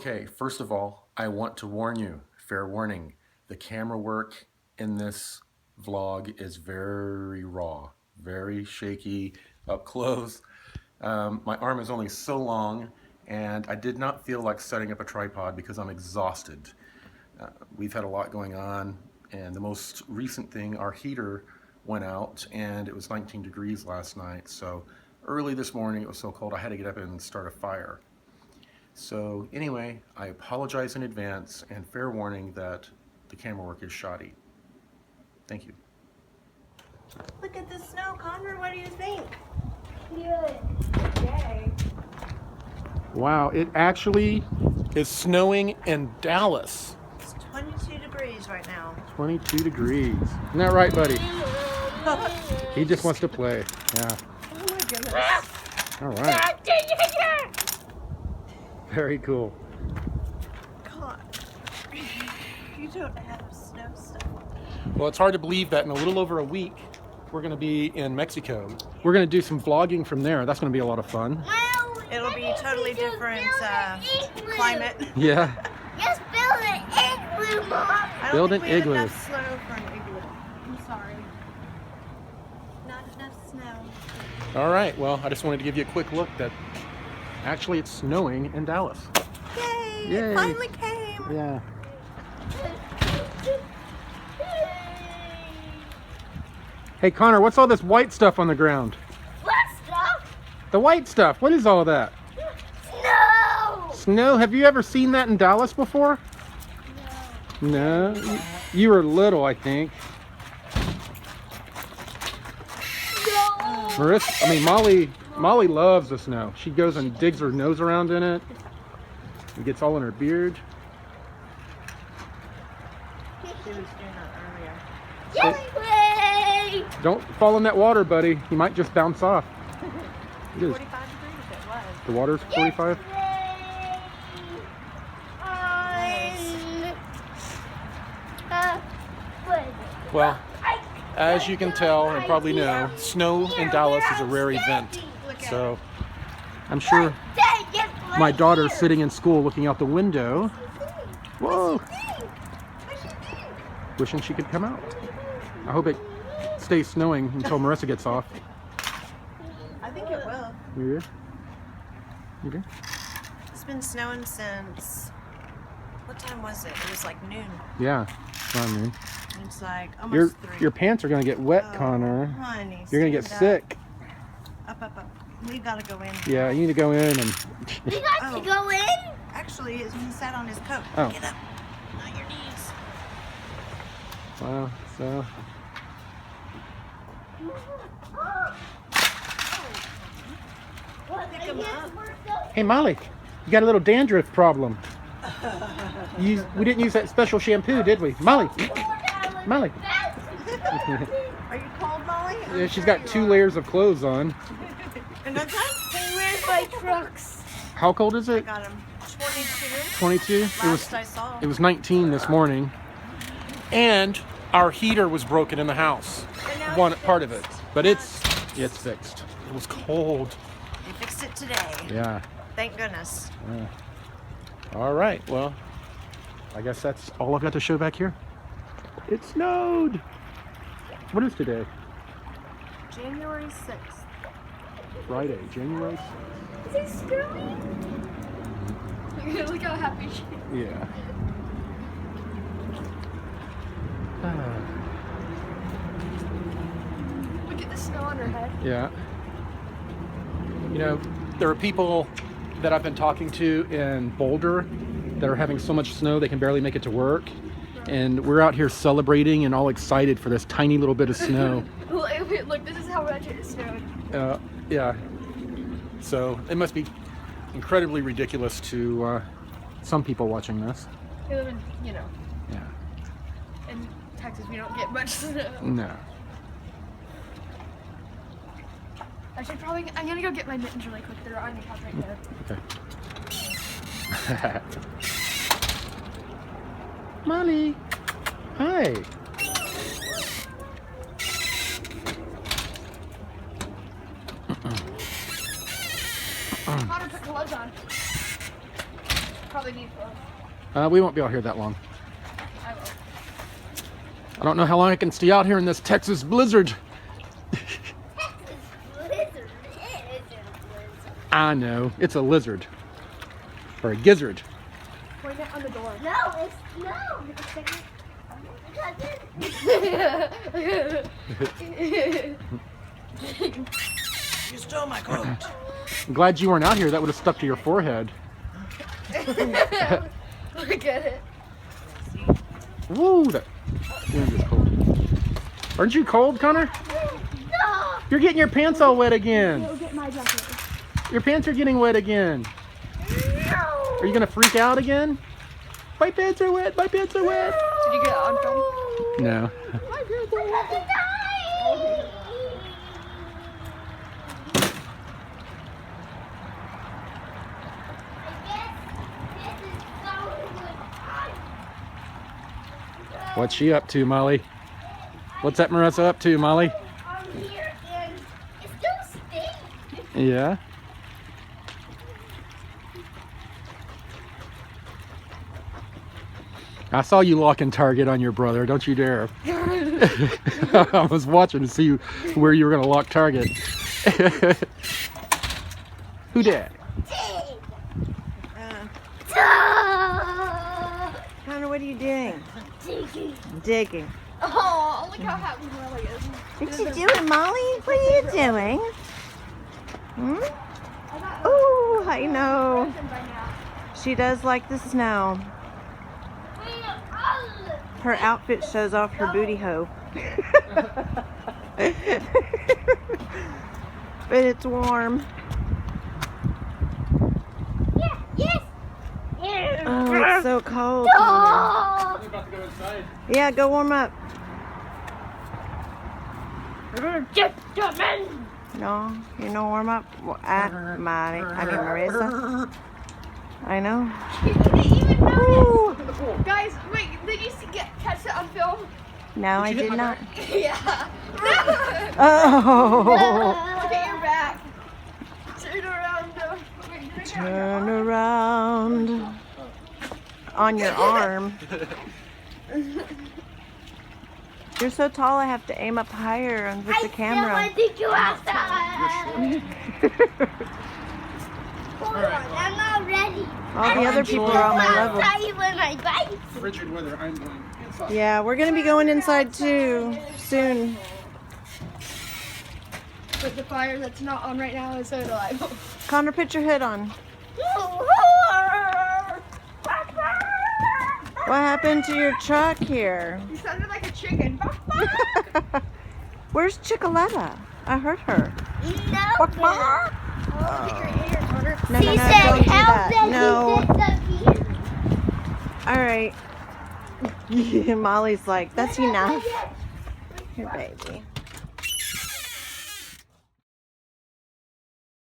Okay, first of all, I want to warn you, fair warning, the camera work in this vlog is very raw, very shaky, up close. My arm is only so long, and I did not feel like setting up a tripod because I'm exhausted. We've had a lot going on, and the most recent thing, our heater went out, and it was 19 degrees last night, so early this morning it was so cold I had to get up and start a fire. So anyway, I apologize in advance, and fair warning that the camera work is shoddy. Thank you. Look at the snow, Connor. What do you think? Good. Yay. Wow, it actually is snowing in Dallas. It's 22 degrees right now. 22 degrees. Isn't that right, buddy? He just wants to play. Yeah. Oh my goodness. All right. Very cool. God. You don't have snow stuff. Well, it's hard to believe that in a little over a week, we're going to be in Mexico. We're going to do some vlogging from there. That's going to be a lot of fun. It'll be a totally different climate. Yeah. Just build an igloo, Mom. I don't Build think an we have igloo. enough snow for an igloo. I'm sorry. Not enough snow. All right. Well, I just wanted to give you a quick look that actually it's snowing in Dallas. Yay! Yay. It finally came. Yeah. Hey, Connor, what's all this white stuff on the ground? What stuff? The white stuff. What is all that? Snow. Snow? Have you ever seen that in Dallas before? No. You were little, I think. No. Molly loves the snow. She goes and digs her nose around in it. It gets all in her beard. She was doing that earlier. Yay! Don't fall in that water, buddy. You might just bounce off. It is. 45 degrees it was. The water's 45. Well, as you can tell and probably know, snow in Dallas is a rare event. So I'm sure my daughter's sitting in school looking out the window. Whoa! Wishing she could come out. I hope it stays snowing until Marissa gets off. I think it will. You do? You do? It's been snowing since, what time was it? It was like noon. Yeah. I mean, It's like your almost 3. pants are gonna get wet, Oh, Connor. Honey, You're gonna get stand sick. Up, up, up. We gotta go in. Yeah, you need to go in and. We got to go in? Actually, he sat on his coat. Oh. Get up. Not your knees. Wow. So. Pick him up. Hey, Molly, you got a little dandruff problem. We didn't use that special shampoo, did we? Molly. Molly. Are you cold, Molly? Yeah, she's got 2 layers of clothes on. And that's that? Hey, where's my trucks? How cold is I it? got him. 22. 22. Last I saw. It was 19 this morning. And our heater was broken in the house. And now One it's part of it. fixed. But it's fixed. It was cold. They fixed it today. Yeah. Thank goodness. Yeah. All right. Well, I guess that's all I've got to show back here. It snowed. What is today? January 6th. Friday, January 6th. Is it snowing? Look how happy she is. Yeah. Look at the snow on her head. Yeah. You know, there are people that I've been talking to in Boulder that are having so much snow they can barely make it to work. And we're out here celebrating and all excited for this tiny little bit of snow. Look, this is how much it snowed. Yeah. So it must be incredibly ridiculous to some people watching this. They live in, Yeah. in Texas, we don't get much snow. No. I'm gonna go get my mittens really quick. They're on the couch right there. Okay. Molly. Hi. Connor, put gloves on. probably need clothes. We won't be out here that long. I will. I don't know how long I can stay out here in this Texas blizzard. I know. It's a lizard. Or a gizzard. Point it on the door. No, it's no. You stole my coat. I'm glad you weren't out here. That would have stuck to your forehead. Look at it. Woo! That wind is cold. Aren't you cold, Connor? No. You're getting your pants all wet again. Go get my jacket. Your pants are getting wet again. No. Are you gonna freak out again? My pants are wet. My pants are wet. Did you get it on film? No. My pants are wet. What's she up to, Molly? What's that Marissa up to, Molly? I'm here and it still stinks. Yeah. I saw you locking target on your brother. Don't you dare. I was watching to see where you were going to lock target. Who dat? Connor, what are you doing? Digging. Oh, look how happy Molly is. What you doing, Molly? What are you doing? Hmm? Ooh, I know. She does like the snow. Her outfit shows off her booty hole. But it's warm. Yes. Oh, it's so cold. Oh. About to go inside. Yeah, go warm up. Gentlemen. No, you know warm up? Marissa. I know. You didn't even Ooh. notice. Guys, wait, did you catch it on film? No, I did not. Yeah. Oh. Look at your back. Turn around. Wait, Turn around. On your arm. You're so tall, I have to aim up higher and with the camera. I still want to go outside. Hold on, I'm not ready. All the other people are on my level. Outside when I bite. Frigid weather. I'm going inside. Yeah, we're gonna be going inside too soon. But the fire that's not on right now is so alive. Connor, put your hood on. What happened to your truck here? You sounded like a chicken. Where's Chicoletta? I heard her. No. Oh, get your ear, Connor. No, She no, no, said don't do help that. and No. he disappeared. All right. Molly's like, that's enough. Here, baby.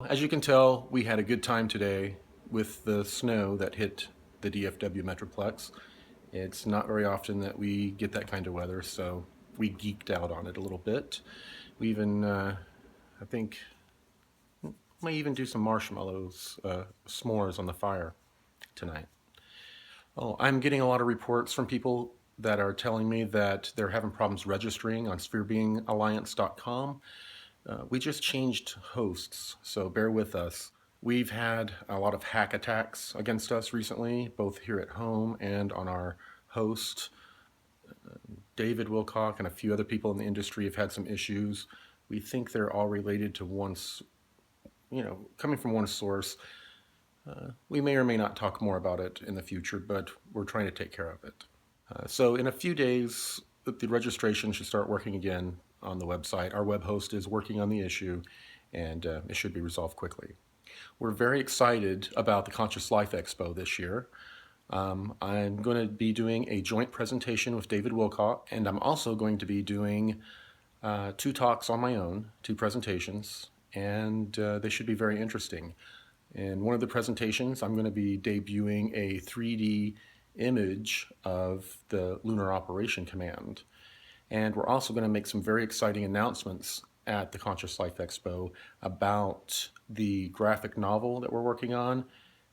As you can tell, we had a good time today with the snow that hit the DFW Metroplex. It's not very often that we get that kind of weather, so we geeked out on it a little bit. We even, I think, may even do some marshmallows, s'mores on the fire tonight. Oh, I'm getting a lot of reports from people that are telling me that they're having problems registering on spherebeingalliance.com. We just changed hosts, so bear with us. We've had a lot of hack attacks against us recently, both here at home and on our host. David Wilcock and a few other people in the industry have had some issues. We think they're all related to one, coming from one source. We may or may not talk more about it in the future, but we're trying to take care of it. So in a few days, the registration should start working again on the website. Our web host is working on the issue, and it should be resolved quickly. We're very excited about the Conscious Life Expo this year. I'm going to be doing a joint presentation with David Wilcock, and I'm also going to be doing 2 talks on my own, 2 presentations, and they should be very interesting. In one of the presentations, I'm going to be debuting a 3D image of the Lunar Operation Command. And we're also going to make some very exciting announcements at the Conscious Life Expo about the graphic novel that we're working on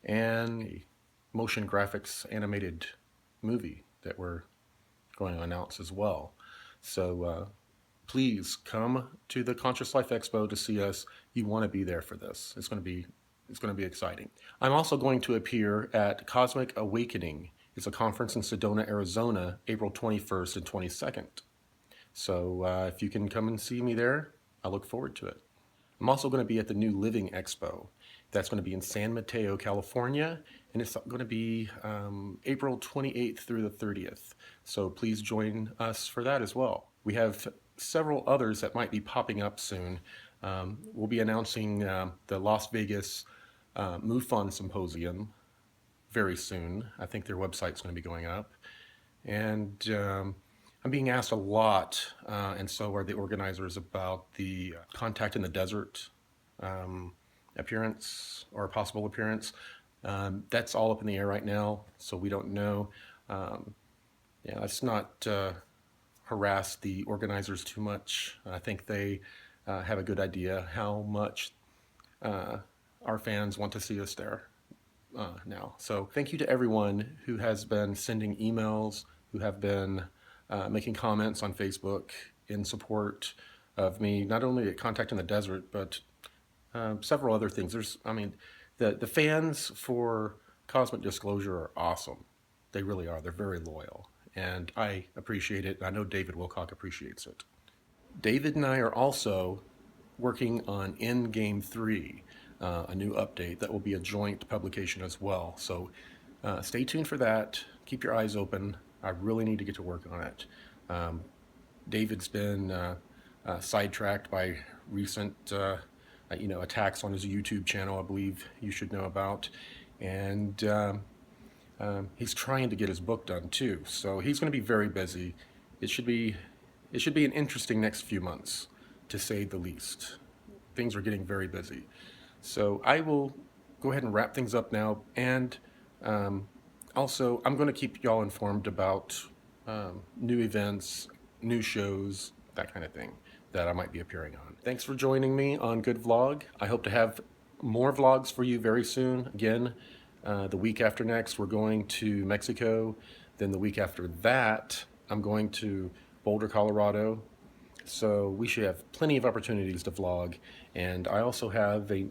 and motion graphics animated movie that we're going to announce as well. So please come to the Conscious Life Expo to see us. You want to be there for this. It's going to be exciting. I'm also going to appear at Cosmic Awakening. It's a conference in Sedona, Arizona, April 21st and 22nd. So if you can come and see me there, I look forward to it. I'm also going to be at the New Living Expo. That's going to be in San Mateo, California, and it's going to be April 28th through the 30th. So please join us for that as well. We have several others that might be popping up soon. We'll be announcing the Las Vegas MUFON Symposium very soon. I think their website's going to be going up. And I'm being asked a lot, and so are the organizers, about the Contact in the Desert appearance or possible appearance. That's all up in the air right now, so we don't know. Yeah, let's not harass the organizers too much. I think they have a good idea how much our fans want to see us there now. So thank you to everyone who has been sending emails, who have been making comments on Facebook in support of me, not only at Contact in the Desert, but several other things. The fans for Cosmic Disclosure are awesome. They really are. They're very loyal, and I appreciate it. I know David Wilcock appreciates it. David and I are also working on Endgame 3, a new update that will be a joint publication as well. So stay tuned for that. Keep your eyes open. I really need to get to work on it. David's been sidetracked by recent attacks on his YouTube channel, I believe you should know about. And he's trying to get his book done too. So he's going to be very busy. It should be an interesting next few months, to say the least. Things are getting very busy. So I will go ahead and wrap things up now. And also, I'm going to keep y'all informed about new events, new shows, that kind of thing that I might be appearing on. Thanks for joining me on Good Vlog. I hope to have more vlogs for you very soon. Again, the week after next, we're going to Mexico. Then the week after that, I'm going to Boulder, Colorado. So we should have plenty of opportunities to vlog. And I also have a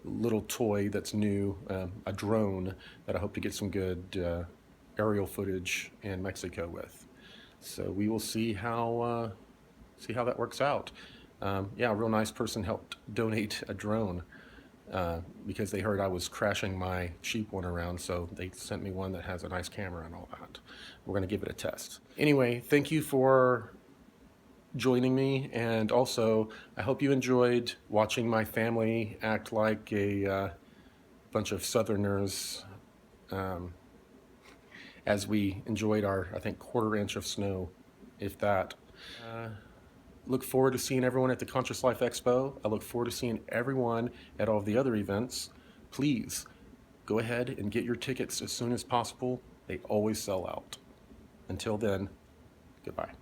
little toy that's new, a drone that I hope to get some good aerial footage in Mexico with. So we will see how that works out. Yeah, a real nice person helped donate a drone because they heard I was crashing my cheap one around, so they sent me one that has a nice camera and all that. We're going to give it a test. Anyway, thank you for joining me, and also I hope you enjoyed watching my family act like a bunch of Southerners as we enjoyed our, I think, 1/4 inch of snow, if that. Look forward to seeing everyone at the Conscious Life Expo. I look forward to seeing everyone at all of the other events. Please go ahead and get your tickets as soon as possible. They always sell out. Until then, goodbye.